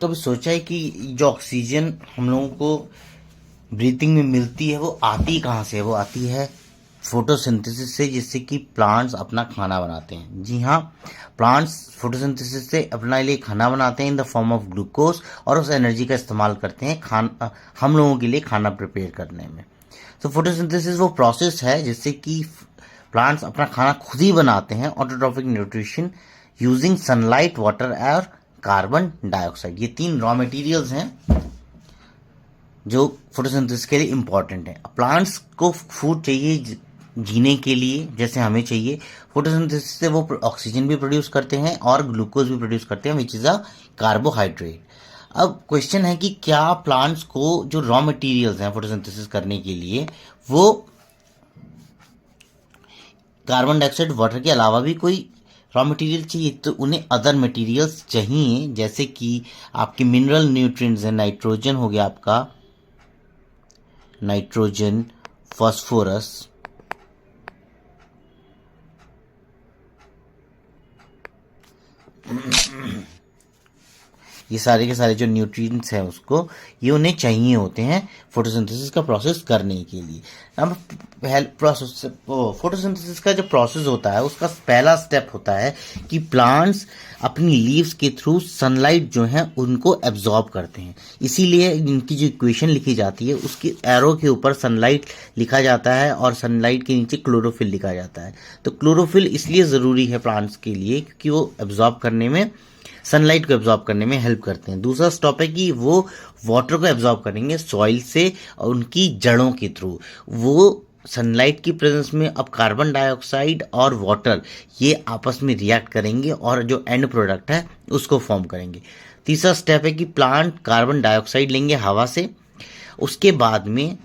तो अभी सोचा है कि जो ऑक्सीजन हम लोगों को ब्रीथिंग में मिलती है वो आती कहाँ से है? वो आती है फोटोसिंथेसिस से, जिससे कि प्लांट्स अपना खाना बनाते हैं। जी हाँ, प्लांट्स फोटोसिंथेसिस से अपने लिए खाना बनाते हैं in the form of glucose, और उस एनर्जी का इस्तेमाल करते हैं हम लोगों के लिए खाना प्रिपेयर करने में। तो फोटोसिंथेसिस वो प्रोसेस है जिससे कि प्लांट्स अपना खाना खुद ही बनाते हैं, autotrophic nutrition, using sunlight, water और कार्बन डाइऑक्साइड। ये 3 रॉ मटेरियल्स हैं जो फोटोसिंथेसिस के लिए इम्पॉर्टेंट है। प्लांट्स को फूड चाहिए जीने के लिए, जैसे हमें चाहिए। फोटोसिंथेसिस से वो ऑक्सीजन भी प्रोड्यूस करते हैं और ग्लूकोज भी प्रोड्यूस करते हैं, विच इज़ अ कार्बोहाइड्रेट। अब क्वेश्चन है कि क्या प्लांट्स को जो रॉ मटेरियल्स हैं फोटोसिंथेसिस करने के लिए, वो कार्बन डाइऑक्साइड, वाटर के अलावा भी कोई रॉ मटेरियल चाहिए? तो उन्हें अदर मटेरियल्स चाहिए, जैसे कि आपके मिनरल न्यूट्रिएंट्स हैं। नाइट्रोजन हो गया आपका, नाइट्रोजन, फास्फोरस, ये सारे के सारे जो न्यूट्रिएंट्स हैं उसको, ये उन्हें चाहिए होते हैं फोटोसिंथेसिस का प्रोसेस करने के लिए। अब प्रोसेस फोटोसिंथेसिस का जो प्रोसेस होता है उसका पहला स्टेप होता है कि प्लांट्स अपनी लीव्स के थ्रू सनलाइट जो है उनको एब्जॉर्ब करते हैं। इसीलिए इनकी जो इक्वेशन लिखी जाती है उसके एरो के ऊपर सनलाइट लिखा जाता है और सनलाइट के नीचे क्लोरोफिल लिखा जाता है। तो क्लोरोफिल इसलिए ज़रूरी है प्लांट्स के लिए क्योंकि वो एब्जॉर्ब करने में, सनलाइट को एब्जॉर्ब करने में हेल्प करते हैं। दूसरा स्टॉप है कि वो वाटर को एब्जॉर्ब करेंगे सॉइल से और उनकी जड़ों के थ्रू। वो सनलाइट की प्रेजेंस में अब कार्बन डाइऑक्साइड और वाटर ये आपस में रिएक्ट करेंगे और जो एंड प्रोडक्ट है उसको फॉर्म करेंगे। तीसरा स्टेप है कि प्लांट कार्बन डाइऑक्साइड लेंगे हवा से, उसके बाद में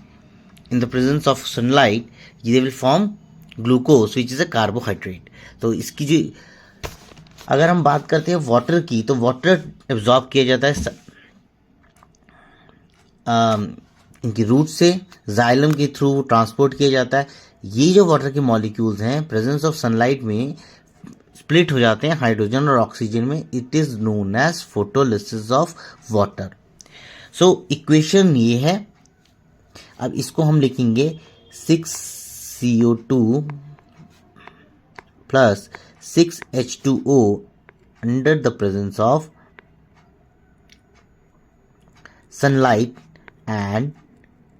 in the presence of sunlight they will form glucose which is a carbohydrate. तो इसकी जो अगर हम बात करते हैं वाटर की, तो वाटर एब्जॉर्ब किया जाता है इनकी रूट से, जाइलम के थ्रू ट्रांसपोर्ट किया जाता है। ये जो वाटर के मॉलिक्यूल्स हैं प्रेजेंस ऑफ सनलाइट में स्प्लिट हो जाते हैं हाइड्रोजन और ऑक्सीजन में। It is known as photolysis of water. So equation ये है। अब इसको हम लिखेंगे 6CO2 plus 6H2O under the presence of sunlight and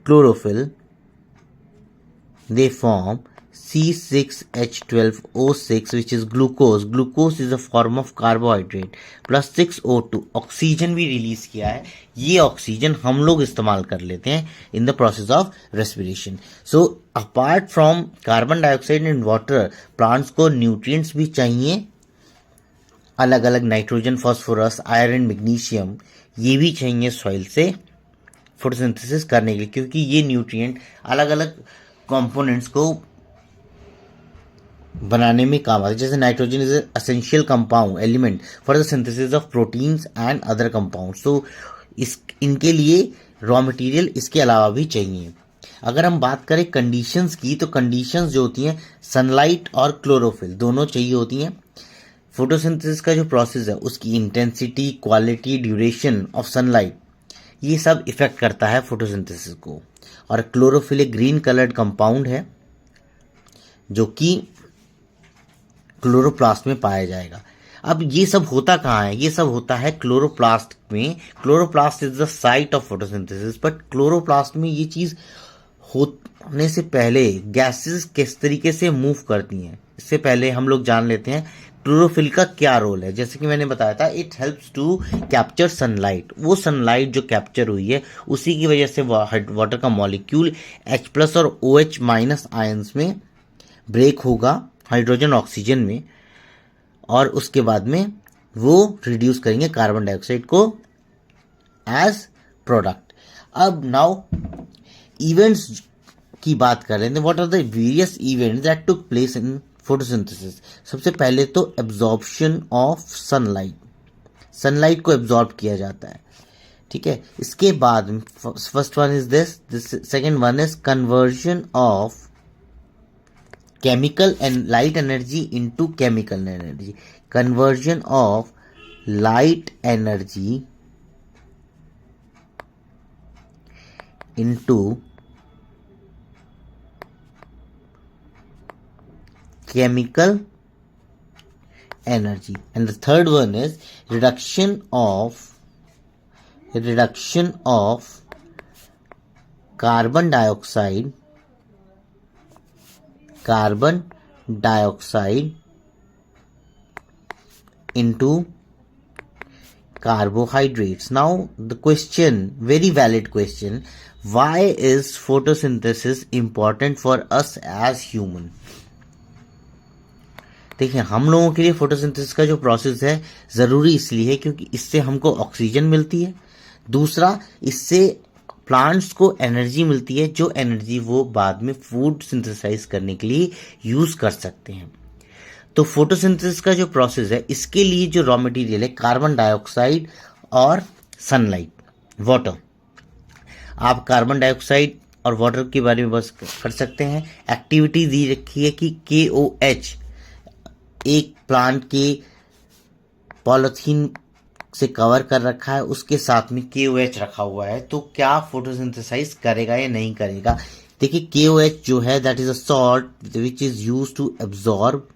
chlorophyll. They form C6H12O6 which is glucose. Glucose is a form of carbohydrate plus 6O2 oxygen भी release किया है। ये ऑक्सीजन हम लोग इस्तेमाल कर लेते हैं in the process of respiration. So apart from carbon dioxide and water, plants को न्यूट्रिएंट्स भी चाहिए अलग अलग, नाइट्रोजन, फास्फोरस, आयरन, मैग्नीशियम, ये भी चाहिए सॉइल से फोटोसिंथेसिस करने के लिए, क्योंकि ये न्यूट्रिएंट अलग अलग कंपोनेंट्स को बनाने में काम आते हैं। जैसे nitrogen is essential compound element for the synthesis of proteins and other compounds. तो इनके लिए रॉ मटेरियल इसके अलावा भी चाहिए। अगर हम बात करें कंडीशंस की, तो कंडीशंस जो होती हैं सनलाइट और क्लोरोफिल दोनों चाहिए होती हैं। फोटोसिंथेसिस का जो प्रोसेस है उसकी intensity, quality, duration of sunlight, ये सब इफेक्ट करता है फोटोसिंथेसिस को। और क्लोरोफिल एक ग्रीन कलर्ड कंपाउंड है जो कि क्लोरोप्लास्ट में पाया जाएगा। अब ये सब होता कहाँ है? ये सब होता है क्लोरोप्लास्ट में। Chloroplast is the site of photosynthesis, but chloroplast में ये चीज़ होने से पहले गैसेस किस तरीके से मूव करती हैं, इससे पहले हम लोग जान लेते हैं क्लोरोफिल का क्या रोल है। जैसे कि मैंने बताया था, it helps to capture sunlight. वो सनलाइट जो कैप्चर हुई है उसी की वजह से वाटर का मॉलिक्यूल H+ और OH- आयंस में ब्रेक होगा हाइड्रोजन ऑक्सीजन में, और उसके बाद में वो रिड्यूस करेंगे कार्बन डाइऑक्साइड को एज प्रोडक्ट। अब नाउ इवेंट्स की बात कर रहे हैं। What are the various events that took place in photosynthesis? सबसे पहले तो एब्जॉर्प्शन ऑफ सनलाइट, सनलाइट को एब्जॉर्ब किया जाता है, ठीक है। इसके बाद first one is this second one is conversion of chemical and light energy into chemical energy. Conversion of light energy into chemical energy, and the third one is reduction of carbon dioxide into carbohydrates. Now the question, very valid question, why is photosynthesis important for us as human? देखिए, हम लोगों के लिए photosynthesis का जो process है ज़रूरी इसलिए है क्योंकि इससे हमको ऑक्सीजन मिलती है, दूसरा इससे प्लांट्स को एनर्जी मिलती है, जो एनर्जी वो बाद में फूड सिंथेसाइज करने के लिए यूज़ कर सकते हैं। तो फोटोसिंथेसिस का जो प्रोसेस है, इसके लिए जो रॉ मटेरियल है कार्बन डाइऑक्साइड और सनलाइट, वाटर। आप कार्बन डाइऑक्साइड और वाटर के बारे में बस कर सकते हैं। एक्टिविटी दी रखी है कि KOH एक प्लांट के पॉलीथीन से कवर कर रखा है, उसके साथ में KOH रखा हुआ है, तो क्या फोटोसिंथेसाइज करेगा या नहीं करेगा। देखिए, KOH जो है that is a salt which is used to absorb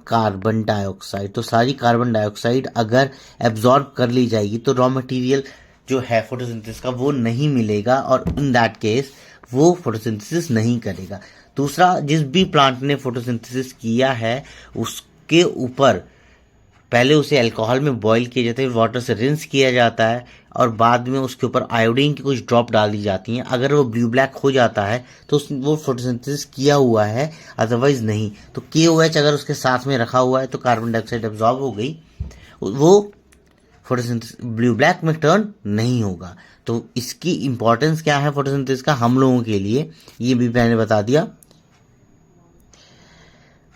carbon dioxide. तो सारी कार्बन डाइऑक्साइड अगर एब्जॉर्ब कर ली जाएगी तो रॉ मटेरियल जो है फोटोसिंथेसिस का वो नहीं मिलेगा, और इन दैट केस वो फोटोसिंथेसिस नहीं करेगा। दूसरा, जिस भी प्लांट ने फोटोसिंथेसिस किया है उसके ऊपर पहले उसे अल्कोहल में बॉईल किया जाता है, वाटर से रिंस किया जाता है, और बाद में उसके ऊपर आयोडीन की कुछ ड्रॉप डाल दी जाती हैं। अगर वो ब्लू ब्लैक हो जाता है तो वो फोटोसिंथेसिस किया हुआ है, अदरवाइज नहीं। तो KOH अगर उसके साथ में रखा हुआ है तो कार्बन डाइऑक्साइड एब्जॉर्ब हो गई, वो फोटोसिंथेसिस ब्लू ब्लैक में टर्न नहीं होगा। तो इसकी इंपॉर्टेंस क्या है फोटोसिंथेसिस का हम लोगों के लिए, ये भी मैंने बता दिया।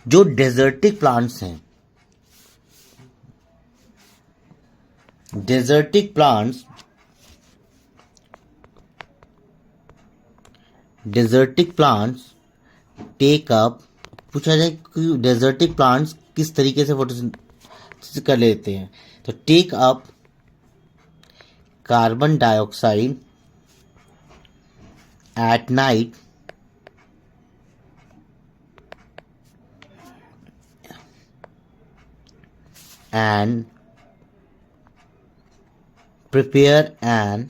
जो डेजर्टिक प्लांट्स हैं, डेजर्टिक प्लांट्स टेक अप, पूछा जाए कि डेजर्टिक प्लांट्स किस तरीके से फोटोसिंथेसिस कर लेते हैं, तो take up carbon dioxide at night and prepare an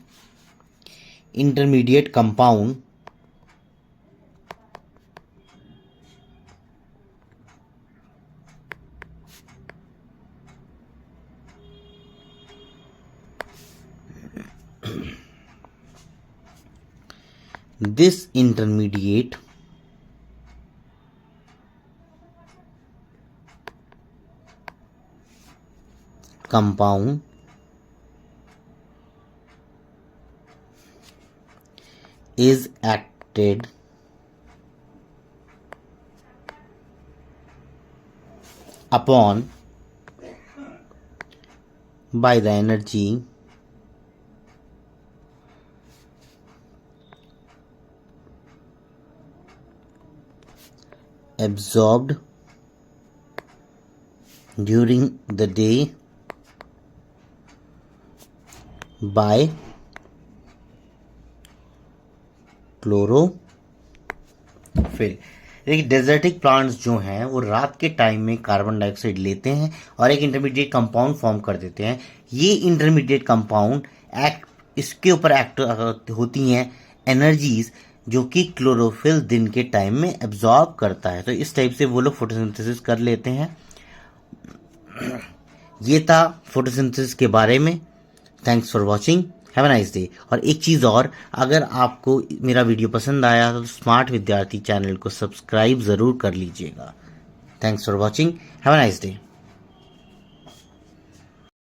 intermediate compound this intermediate compound is acted upon by the energy absorbed during the day by chlorophyll. देखिए, डेजर्टिक प्लांट्स जो हैं वो रात के टाइम में कार्बन डाइऑक्साइड लेते हैं और एक इंटरमीडिएट कंपाउंड फॉर्म कर देते हैं। ये इंटरमीडिएट कंपाउंड इसके ऊपर एक्ट होती हैं एनर्जीज जो कि क्लोरोफिल दिन के टाइम में एब्जॉर्ब करता है। तो इस टाइप से वो लोग फोटोसिंथेसिस कर लेते हैं। ये था फोटोसिंथेसिस के बारे में। Thanks for watching, have a nice day. और एक चीज़ और, अगर आपको मेरा वीडियो पसंद आया तो स्मार्ट विद्यार्थी चैनल को सब्सक्राइब ज़रूर कर लीजिएगा। Thanks for watching, have a nice day.